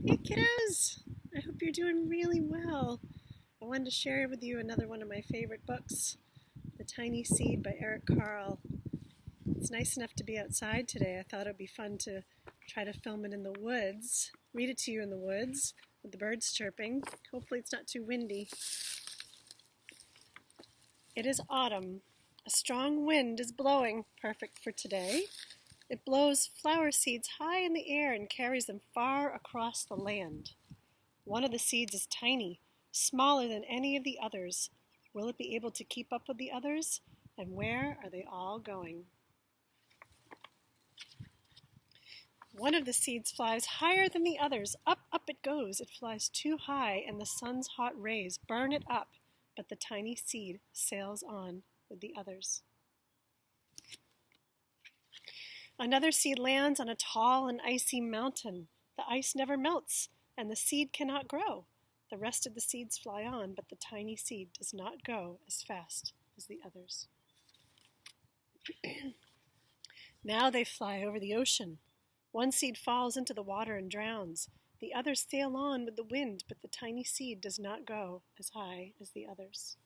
Hey kiddos! I hope you're doing really well. I wanted to share with you another one of my favorite books, The Tiny Seed by Eric Carle. It's nice enough to be outside today. I thought it would be fun to try to film it in the woods, read it to you in the woods with the birds chirping. Hopefully it's not too windy. It is autumn. A strong wind is blowing, perfect for today. It blows flower seeds high in the air and carries them far across the land. One of the seeds is tiny, smaller than any of the others. Will it be able to keep up with the others? And where are they all going? One of the seeds flies higher than the others. Up, up it goes. It flies too high, and the sun's hot rays burn it up. But the tiny seed sails on with the others. Another seed lands on a tall and icy mountain. The ice never melts, and the seed cannot grow. The rest of the seeds fly on, but the tiny seed does not go as fast as the others. Now they fly over the ocean. One seed falls into the water and drowns. The others sail on with the wind, but the tiny seed does not go as high as the others.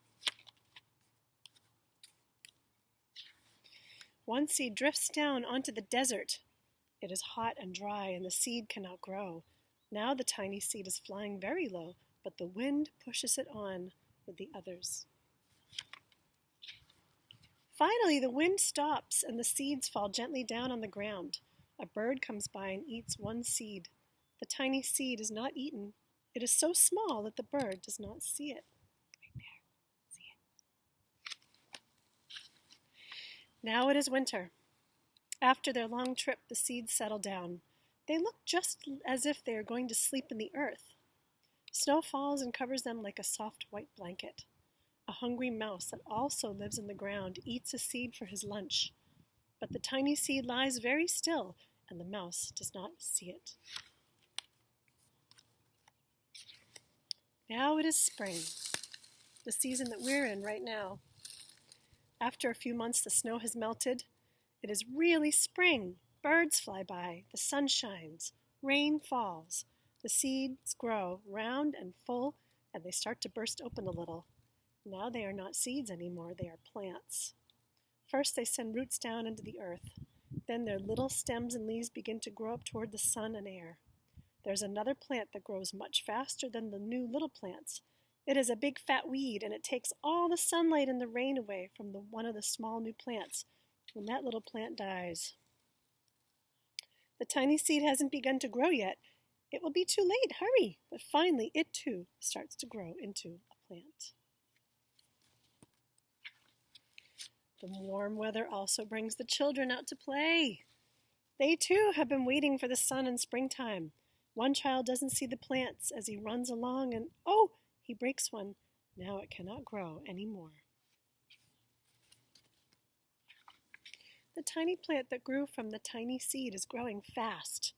One seed drifts down onto the desert. It is hot and dry, and the seed cannot grow. Now the tiny seed is flying very low, but the wind pushes it on with the others. Finally, the wind stops, and the seeds fall gently down on the ground. A bird comes by and eats one seed. The tiny seed is not eaten. It is so small that the bird does not see it. Right there. See it? Now it is winter. After their long trip, the seeds settle down. They look just as if they are going to sleep in the earth. Snow falls and covers them like a soft white blanket. A hungry mouse that also lives in the ground eats a seed for his lunch. But the tiny seed lies very still, and the mouse does not see it. Now it is spring, the season that we're in right now. After a few months, the snow has melted. It is really spring. Birds fly by, the sun shines, rain falls. The seeds grow round and full, and they start to burst open a little. Now they are not seeds anymore, they are plants. First they send roots down into the earth. Then their little stems and leaves begin to grow up toward the sun and air. There's another plant that grows much faster than the new little plants. It is a big fat weed, and it takes all the sunlight and the rain away from one of the small new plants. When that little plant dies. The tiny seed hasn't begun to grow yet. It will be too late, hurry! But finally, it too starts to grow into a plant. The warm weather also brings the children out to play. They too have been waiting for the sun in springtime. One child doesn't see the plants as he runs along and, oh, he breaks one. Now it cannot grow anymore. The tiny plant that grew from the tiny seed is growing fast,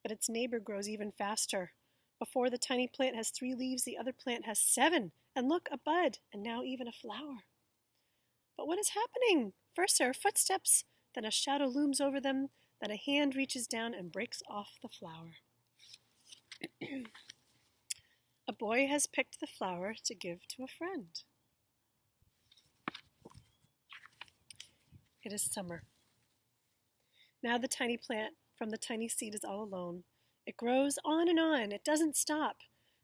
but its neighbor grows even faster. Before the tiny plant has 3 leaves, the other plant has 7, and look, a bud, and now even a flower. But what is happening? First there are footsteps, then a shadow looms over them, then a hand reaches down and breaks off the flower. A boy has picked the flower to give to a friend. It is summer. Now the tiny plant from the tiny seed is all alone. It grows on and on. It doesn't stop.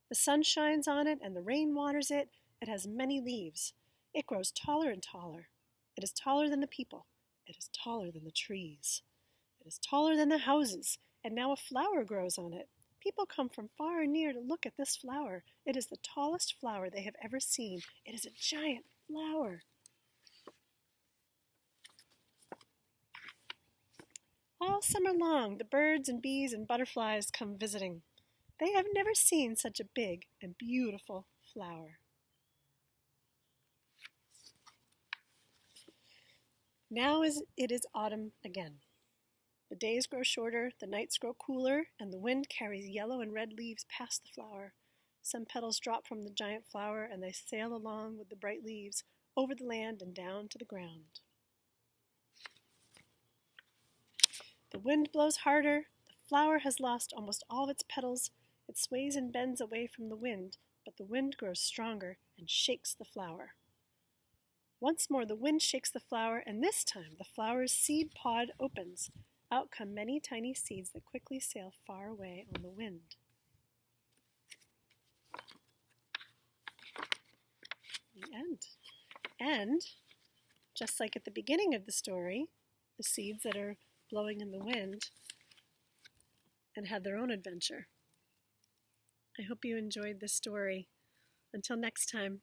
The sun shines on it and the rain waters it. It has many leaves. It grows taller and taller. It is taller than the people. It is taller than the trees. It is taller than the houses. And now a flower grows on it. People come from far and near to look at this flower. It is the tallest flower they have ever seen. It is a giant flower. All summer long, the birds and bees and butterflies come visiting. They have never seen such a big and beautiful flower. Now it is autumn again. The days grow shorter, the nights grow cooler, and the wind carries yellow and red leaves past the flower. Some petals drop from the giant flower, and they sail along with the bright leaves over the land and down to the ground. The wind blows harder, the flower has lost almost all of its petals, It sways and bends away from the wind, but the wind grows stronger and shakes the flower. Once more the wind shakes the flower, and this time the flower's seed pod opens. Out come many tiny seeds that quickly sail far away on the wind. The end. And, just like at the beginning of the story, the seeds that are blowing in the wind and had their own adventure. I hope you enjoyed this story. Until next time.